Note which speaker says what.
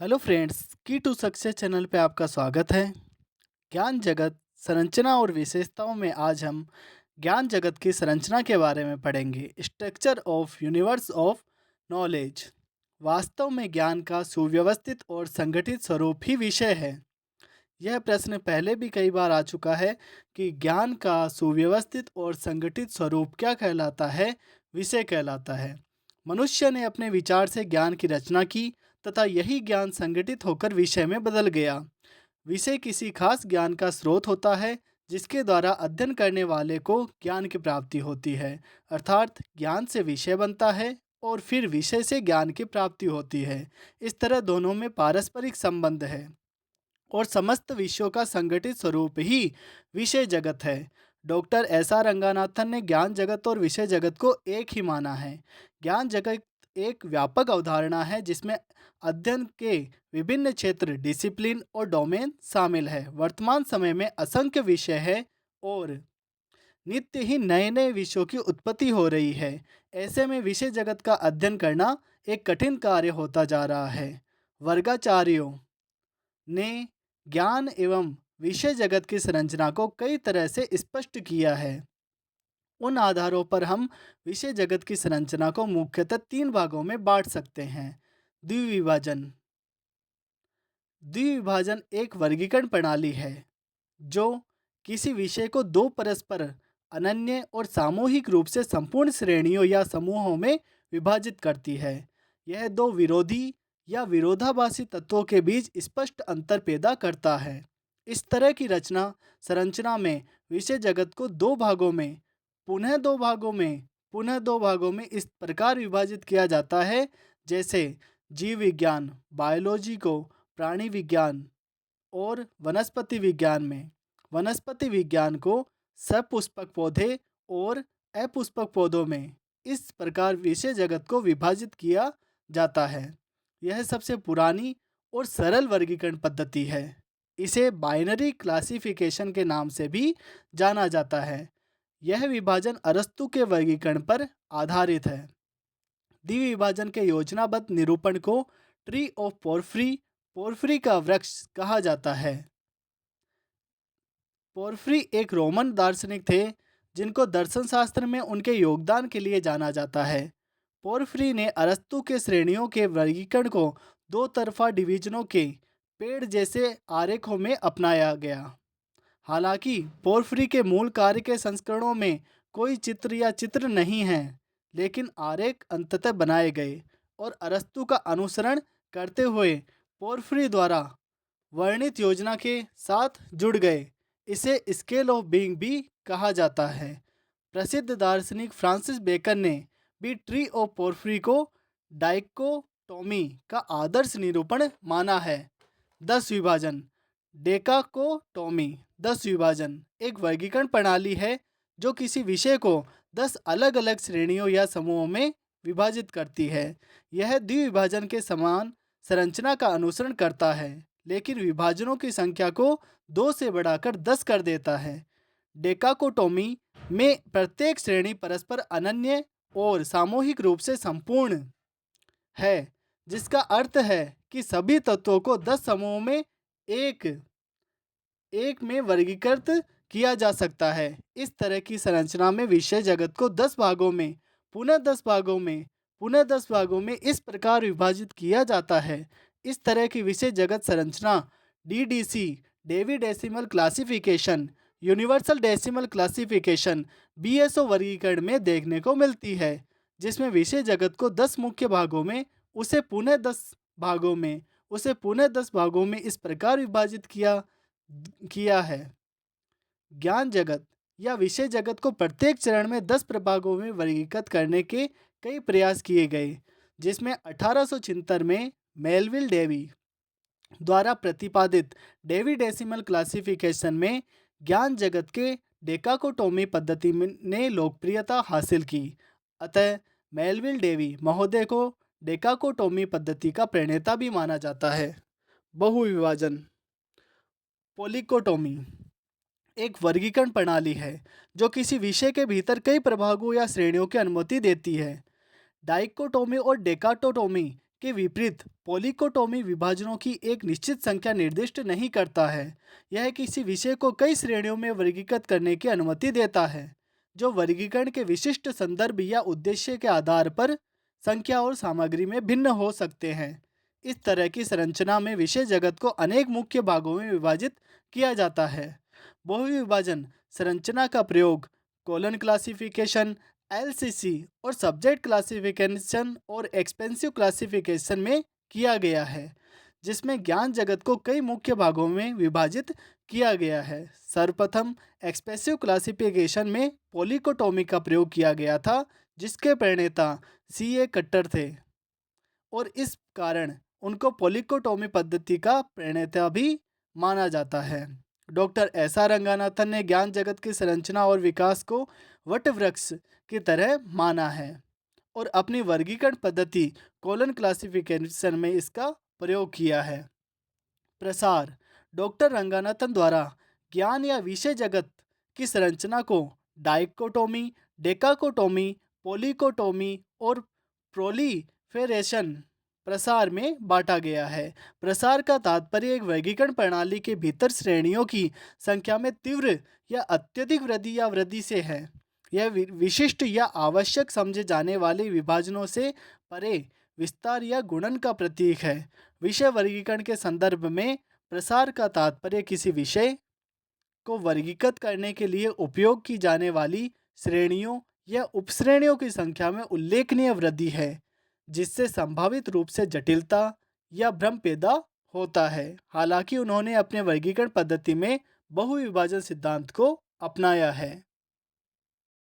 Speaker 1: Hello friends, की to success channel पे आपका स्वागत है। ज्ञान जगत संरचना और विशेषताओं में आज हम ज्ञान जगत की संरचना के बारे में पढ़ेंगे। Structure of universe of knowledge. वास्तव में ज्ञान का सुव्यवस्थित और संगठित स्वरूप ही विषय है। यह प्रश्न पहले भी कई बार आ चुका है कि ज्ञान का सुव्यवस्थित और संगठित स्वरूप क्या कहलाता है, विषय कहलाता है। मनुष्य ने अपने विचार से ज्ञान की रचना की तथा यही ज्ञान संगठित होकर विषय में बदल गया। विषय किसी खास ज्ञान का स्रोत होता है जिसके द्वारा अध्ययन करने वाले को ज्ञान की प्राप्ति होती है। अर्थात ज्ञान से विषय बनता है और फिर विषय से ज्ञान की प्राप्ति होती है। इस तरह दोनों में पारस्परिक संबंध है और समस्त विषयों का संगठित स्वरूप ही विषय जगत है। डॉक्टर एस आर रंगानाथन ने ज्ञान जगत और विषय जगत को एक ही माना है। ज्ञान जगत एक व्यापक अवधारणा है जिसमें अध्ययन के विभिन्न क्षेत्र, डिसिप्लिन और डोमेन शामिल है। वर्तमान समय में असंख्य विषय है और नित्य ही नए नए विषयों की उत्पत्ति हो रही है। ऐसे में विषय जगत का अध्ययन करना एक कठिन कार्य होता जा रहा है। वर्गाचार्यों ने ज्ञान एवं विषय जगत की संरचना को कई तरह से स्पष्ट किया है। उन आधारों पर हम विषय जगत की संरचना को मुख्यतः तीन भागों में बांट सकते हैं। द्विविभाजन। द्विविभाजन एक वर्गीकरण प्रणाली है जो किसी विषय को दो परस्पर अनन्य और सामूहिक रूप से संपूर्ण श्रेणियों या समूहों में विभाजित करती है। यह दो विरोधी या विरोधाभासी तत्वों के बीच स्पष्ट अंतर पैदा करता है। इस तरह की रचना संरचना में विषय जगत को दो भागों में पुनः दो भागों में पुनः दो भागों में इस प्रकार विभाजित किया जाता है जैसे जीव विज्ञान बायोलॉजी को प्राणी विज्ञान और वनस्पति विज्ञान में। वनस्पति विज्ञान को सपुष्पक पौधे और अपुष्पक पौधों में इस प्रकार विषय जगत को विभाजित किया जाता है। यह सबसे पुरानी और सरल वर्गीकरण पद्धति है। इसे बाइनरी क्लासिफिकेशन के नाम से भी जाना जाता है। यह विभाजन अरस्तु के वर्गीकरण पर आधारित है। द्विविभाजन के योजनाबद्ध निरूपण को ट्री ऑफ पोर्फरी का वृक्ष कहा जाता है। पोर्फरी एक रोमन दार्शनिक थे जिनको दर्शन शास्त्र में उनके योगदान के लिए जाना जाता है। पोर्फरी ने अरस्तु के श्रेणियों के वर्गीकरण को दो तरफा डिवीजनों के पेड़ जैसे आरेखों में अपनाया गया। हालांकि पोर्फरी के मूल कार्य के संस्करणों में कोई चित्र या चित्र नहीं है, लेकिन आरेख अंततः बनाए गए और अरस्तु का अनुसरण करते हुए पोर्फरी द्वारा वर्णित योजना के साथ जुड़ गए। इसे स्केल ऑफ बीइंग भी कहा जाता है। प्रसिद्ध दार्शनिक फ्रांसिस बेकन ने भी ट्री ऑफ पोर्फरी को डाइकोटोमी का आदर्श निरूपण माना है। 10 विभाजन। डेकाकोटोमी 10 विभाजन एक वर्गीकरण प्रणाली है जो किसी विषय को 10 अलग अलग श्रेणियों या समूहों में विभाजित करती है। यह द्विविभाजन के समान संरचना का अनुसरण करता है, लेकिन विभाजनों की संख्या को 2 से बढ़ाकर 10 कर देता है। डेकाकोटोमी में प्रत्येक श्रेणी परस्पर अनन्य और सामूहिक रूप से संपूर्ण है, जिसका अर्थ है कि सभी तत्वों को 10 समूहों में एक एक में वर्गीकृत किया जा सकता है। इस तरह की संरचना में विषय जगत को 10 भागों में पुनः 10 भागों में पुनः 10 भागों में इस प्रकार विभाजित किया जाता है। इस तरह की विषय जगत संरचना DDC Dewey decimal classification, universal decimal classification BSO वर्गीकरण में देखने को मिलती है, जिसमें विषय जगत को 10 मुख्य भागों में उसे पुनः 10 भागों में उसे पुनः 10 भागों में इस प्रकार विभाजित किया किया है। ज्ञान जगत या विषय जगत को प्रत्येक चरण में 10 प्रभागों में वर्गीकृत करने के कई प्रयास किए गए, जिसमें 1876 में मेलविल डेवी द्वारा प्रतिपादित डेवी डेसिमल क्लासिफिकेशन में ज्ञान जगत के डेकाकोटोमी पद्धति ने लोकप्रियता हासिल की। अतः मेलविल डेवी महोदय को डेकाकोटोमी पद्धति का प्रणेता भी माना जाता है। बहुविभाजन। पोलिकोटोमी एक वर्गीकरण प्रणाली है जो किसी विषय के भीतर कई प्रभागों या श्रेणियों की अनुमति देती है। डाइकोटोमी और डेकाटोटोमी के विपरीत पॉलीकोटोमी विभाजनों की एक निश्चित संख्या निर्दिष्ट नहीं करता है। यह किसी विषय को कई श्रेणियों में वर्गीकृत करने की अनुमति देता है, जो वर्गीकरण के विशिष्ट संदर्भ या उद्देश्य के आधार पर संख्या और सामग्री में भिन्न हो सकते हैं। इस तरह की संरचना में विषय जगत को अनेक मुख्य भागों में विभाजित किया जाता है। बहुविभाजन संरचना का प्रयोग कोलन क्लासिफिकेशन, एलसीसी और सब्जेक्ट क्लासिफिकेशन और एक्सपेंसिव क्लासिफिकेशन में किया गया है, जिसमें ज्ञान जगत को कई मुख्य भागों में विभाजित किया गया है। सर्वप्रथम एक्सपेंसिव क्लासिफिकेशन में पॉलीकोटोमी का प्रयोग किया गया था, जिसके प्रणेता सीए कट्टर थे और इस कारण उनको पॉलीकोटोमी पद्धति का प्रणेता भी माना जाता है। डॉक्टर एस आर रंगानाथन ने ज्ञान जगत की संरचना और विकास को वटवृक्ष की तरह माना है और अपनी वर्गीकरण पद्धति कोलन क्लासिफिकेशन में इसका प्रयोग किया है। प्रसार डॉक्टर रंगानाथन द्वारा ज्ञान या विषय जगत की संरचना को डाइकोटोमी, डेकाकोटोमी, पॉलीकोटोमी और प्रोलीफेरेशन प्रसार में बांटा गया है। प्रसार का तात्पर्य एक वर्गीकरण प्रणाली के भीतर श्रेणियों की संख्या में तीव्र या अत्यधिक वृद्धि या वृद्धि से है। यह विशिष्ट या आवश्यक समझे जाने वाले विभाजनों से परे विस्तार या गुणन का प्रतीक है। विषय वर्गीकरण के संदर्भ में प्रसार का तात्पर्य किसी विषय को वर्गीकृत करने के लिए उपयोग की जाने वाली श्रेणियों या उपश्रेणियों की संख्या में उल्लेखनीय वृद्धि है, जिससे संभावित रूप से जटिलता या भ्रम पैदा होता है। हालांकि उन्होंने अपने वर्गीकरण पद्धति में बहुविभाजन सिद्धांत को अपनाया है।